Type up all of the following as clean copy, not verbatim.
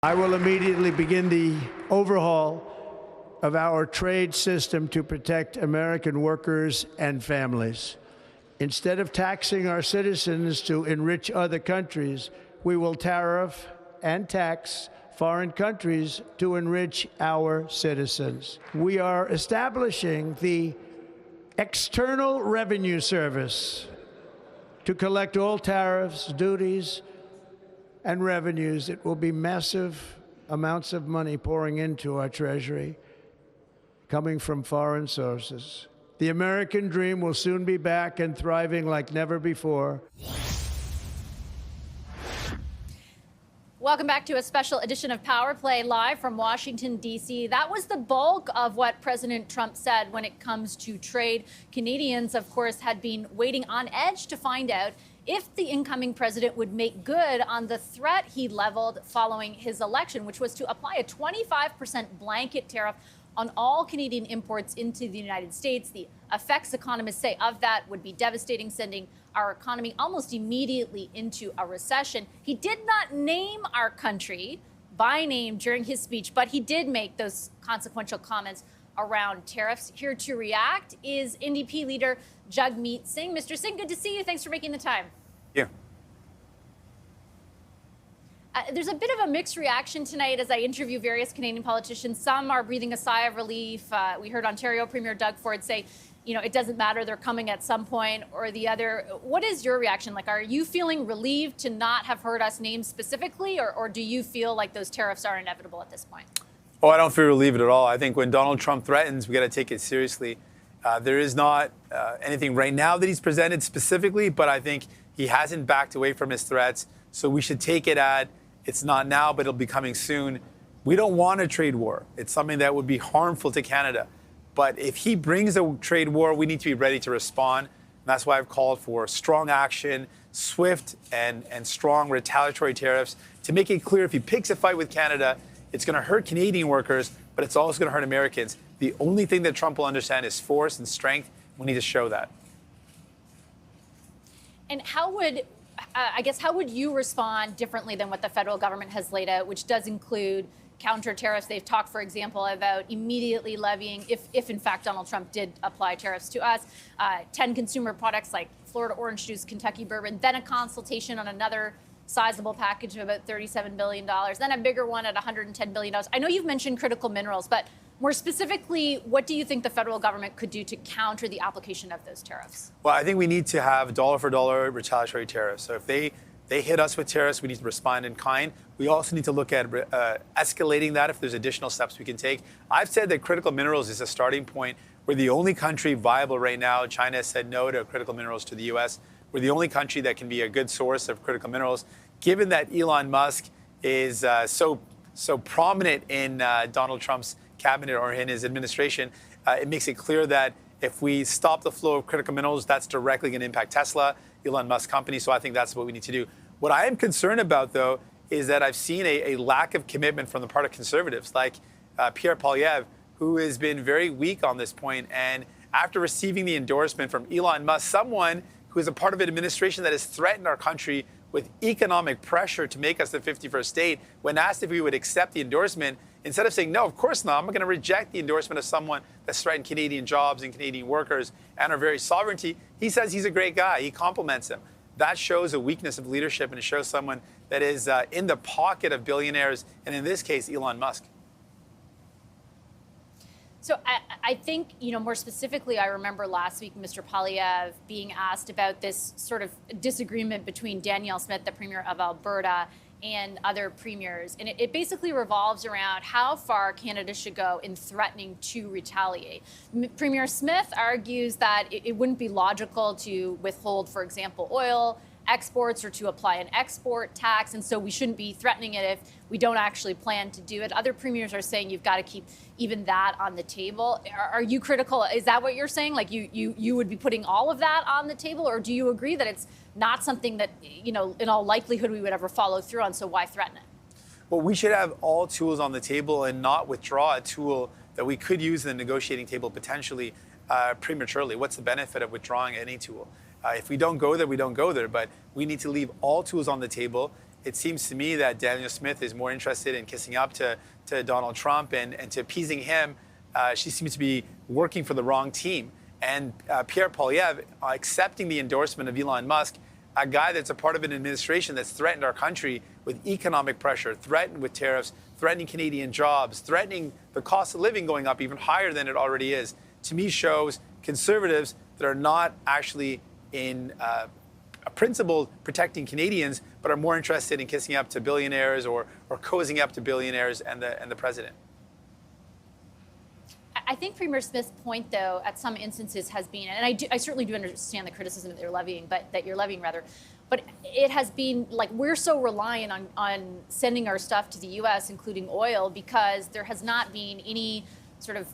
I will immediately begin the overhaul of our trade system to protect American workers and families. Instead of taxing our citizens to enrich other countries, we will tariff and tax foreign countries to enrich our citizens. We are establishing the External Revenue Service to collect all tariffs, duties, and revenues. It will be massive amounts of money pouring into our treasury, coming from foreign sources. The American dream will soon be back and thriving like never before. Welcome back to a special edition of Power Play live from Washington, D.C. That was the bulk of what President Trump said when it comes to trade. Canadians, of course, had been waiting on edge to find out if the incoming president would make good on the threat he leveled following his election, which was to apply a 25% blanket tariff on all Canadian imports into the United States. The effects, economists say, of that would be devastating, sending our economy almost immediately into a recession. He did not name our country by name during his speech, but he did make those consequential comments around tariffs. Here to react is NDP Leader Jagmeet Singh. Mr. Singh, good to see you. Thanks for making the time. Yeah. There's a bit of a mixed reaction tonight as I interview various Canadian politicians. Some are breathing a sigh of relief. We heard Ontario Premier Doug Ford say, you know, it doesn't matter, they're coming at some point or the other. What is your reaction? Like, are you feeling relieved to not have heard us named specifically, or do you feel like those tariffs are inevitable at this point? Oh, I don't feel relieved at all. I think when Donald Trump threatens, we got to take it seriously. There is not anything right now that he's presented specifically, but I think he hasn't backed away from his threats. So we should take it at, it's not now, but it'll be coming soon. We don't want a trade war. It's something that would be harmful to Canada. But if he brings a trade war, we need to be ready to respond. And that's why I've called for strong action, swift and strong retaliatory tariffs to make it clear if he picks a fight with Canada, it's going to hurt Canadian workers, but it's also going to hurt Americans. The only thing that Trump will understand is force and strength. We need to show that. And how would, how would you respond differently than what the federal government has laid out, which does include counter tariffs? They've talked, for example, about immediately levying, if in fact Donald Trump did apply tariffs to us, 10 consumer products like Florida orange juice, Kentucky bourbon, then a consultation on another sizable package of about $37 billion, then a bigger one at $110 billion. I know you've mentioned critical minerals, but more specifically, what do you think the federal government could do to counter the application of those tariffs? Well, I think we need to have dollar-for-dollar retaliatory tariffs. So if they hit us with tariffs, we need to respond in kind. We also need to look at escalating that if there's additional steps we can take. I've said that critical minerals is a starting point. We're the only country viable right now. China has said no to critical minerals to the U.S. We're the only country that can be a good source of critical minerals. Given that Elon Musk is so prominent in Donald Trump's cabinet or in his administration, it makes it clear that if we stop the flow of critical minerals, that's directly going to impact Tesla, Elon Musk's company. So I think that's what we need to do. What I am concerned about, though, is that I've seen a lack of commitment from the part of conservatives, like Pierre Poilievre, who has been very weak on this point. And after receiving the endorsement from Elon Musk, someone who is a part of an administration that has threatened our country with economic pressure to make us the 51st state, when asked if we would accept the endorsement, instead of saying, no, of course not, I'm going to reject the endorsement of someone that's threatened Canadian jobs and Canadian workers and our very sovereignty, he says he's a great guy. He compliments him. That shows a weakness of leadership, and it shows someone that is in the pocket of billionaires, and in this case, Elon Musk. So I think, you know, more specifically, I remember last week Mr. Poilievre being asked about this sort of disagreement between Danielle Smith, the Premier of Alberta, and other premiers. And it basically revolves around how far Canada should go in threatening to retaliate. Premier Smith argues that it wouldn't be logical to withhold, for example, oil exports or to apply an export tax, and so we shouldn't be threatening it if we don't actually plan to do it. Other premiers are saying you've got to keep even that on the table. Are you critical? Is that what you're saying? Like you would be putting all of that on the table, or do you agree that it's not something that, you know, in all likelihood we would ever follow through on, so why threaten it? Well, we should have all tools on the table and not withdraw a tool that we could use in the negotiating table potentially prematurely. What's the benefit of withdrawing any tool? If we don't go there, we don't go there. But we need to leave all tools on the table. it seems to me that Danielle Smith is more interested in kissing up to Donald Trump and to appeasing him. She seems to be working for the wrong team. And Pierre Poilievre accepting the endorsement of Elon Musk, a guy that's a part of an administration that's threatened our country with economic pressure, threatened with tariffs, threatening Canadian jobs, threatening the cost of living going up even higher than it already is, to me shows conservatives that are not actually in a principle protecting Canadians, but are more interested in kissing up to billionaires or cozying up to billionaires and the president. I think Premier Smith's point, though, at some instances has been, and I certainly do understand the criticism that you're levying, but it has been like we're so reliant on sending our stuff to the U.S., including oil, because there has not been any sort of,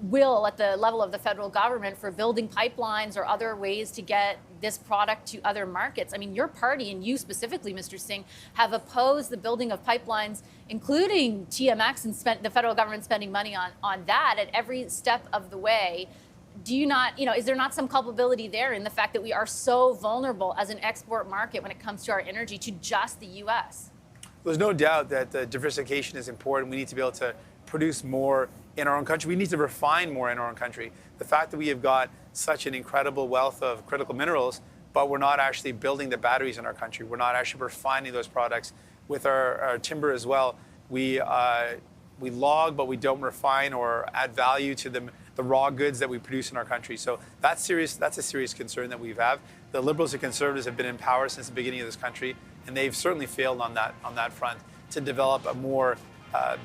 will at the level of the federal government for building pipelines or other ways to get this product to other markets. I mean, your party and you specifically, Mr. Singh, have opposed the building of pipelines, including TMX, and the federal government spending money on that at every step of the way. Do you not, is there not some culpability there in the fact that we are so vulnerable as an export market when it comes to our energy to just the U.S.? There's no doubt that the diversification is important. We need to be able to produce more in our own country. We need to refine more in our own country. The fact that we have got such an incredible wealth of critical minerals, but we're not actually building the batteries in our country. We're not actually refining those products. With our timber as well, we log, but we don't refine or add value to the raw goods that we produce in our country. So that's serious. That's a serious concern that we have. The Liberals and Conservatives have been in power since the beginning of this country, and they've certainly failed on that front to develop a more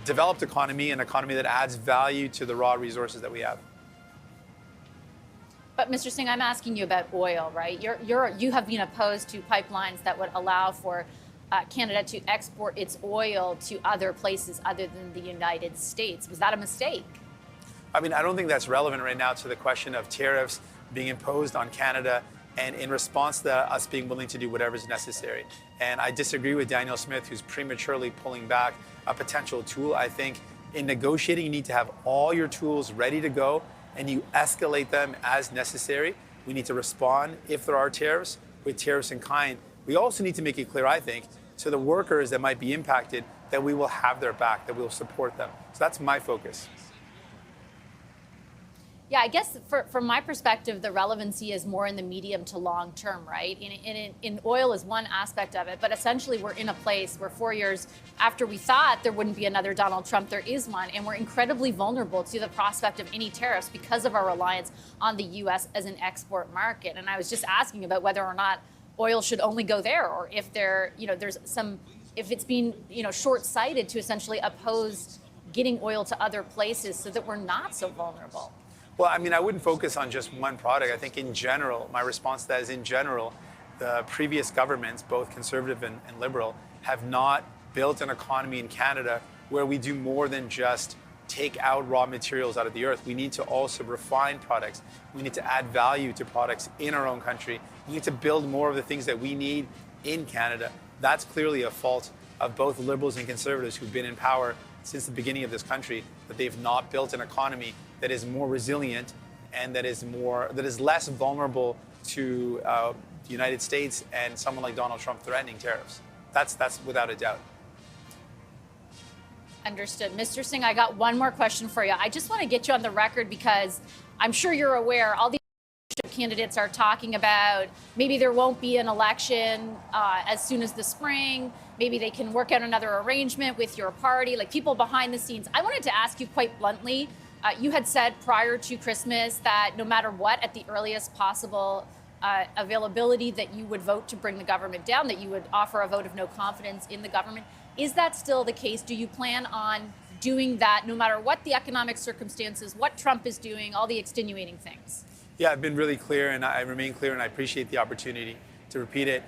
developed economy, an economy that adds value to the raw resources that we have. But Mr. Singh, I'm asking you about oil, right? You have been opposed to pipelines that would allow for Canada to export its oil to other places other than the United States. Was that a mistake? I mean, I don't think that's relevant right now to the question of tariffs being imposed on Canada and in response to us being willing to do whatever is necessary. And I disagree with Danielle Smith, who's prematurely pulling back a potential tool. I think in negotiating, you need to have all your tools ready to go and you escalate them as necessary. We need to respond if there are tariffs with tariffs in kind. We also need to make it clear, I think, to the workers that might be impacted that we will have their back, that we will support them. So that's my focus. Yeah, I guess from my perspective, the relevancy is more in the medium to long term, right? In oil is one aspect of it, but essentially we're in a place where 4 years after we thought there wouldn't be another Donald Trump, there is one, and we're incredibly vulnerable to the prospect of any tariffs because of our reliance on the U.S. as an export market. And I was just asking about whether or not oil should only go there, or if if it's been short-sighted to essentially oppose getting oil to other places so that we're not so vulnerable. Well, I mean, I wouldn't focus on just one product. I think in general, my response to that is in general, the previous governments, both Conservative and Liberal, have not built an economy in Canada where we do more than just take out raw materials out of the earth. We need to also refine products. We need to add value to products in our own country. We need to build more of the things that we need in Canada. That's clearly a fault of both Liberals and Conservatives who've been in power since the beginning of this country, that they've not built an economy that is more resilient and that is less vulnerable to the United States and someone like Donald Trump threatening tariffs. That's without a doubt. Understood. Mr. Singh, I got one more question for you. I just want to get you on the record because I'm sure you're aware all these candidates are talking about maybe there won't be an election as soon as the spring. Maybe they can work out another arrangement with your party, like people behind the scenes. I wanted to ask you quite bluntly, you had said prior to Christmas that no matter what, at the earliest possible availability, that you would vote to bring the government down, that you would offer a vote of no confidence in the government. Is that still the case? Do you plan on doing that no matter what the economic circumstances, what Trump is doing, all the extenuating things? Yeah, I've been really clear and I remain clear, and I appreciate the opportunity to repeat it.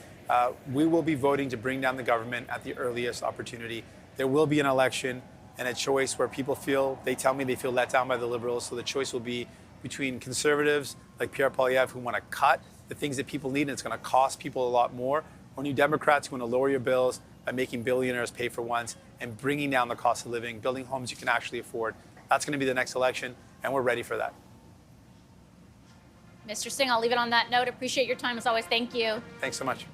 We will be voting to bring down the government at the earliest opportunity. There will be an election and a choice where people tell me they feel let down by the Liberals. So the choice will be between Conservatives like Pierre Poilievre, who want to cut the things that people need and it's going to cost people a lot more, or New Democrats who want to lower your bills by making billionaires pay for once and bringing down the cost of living, building homes you can actually afford. That's going to be the next election, and we're ready for that. Mr. Singh, I'll leave it on that note. Appreciate your time as always. Thank you. Thanks so much.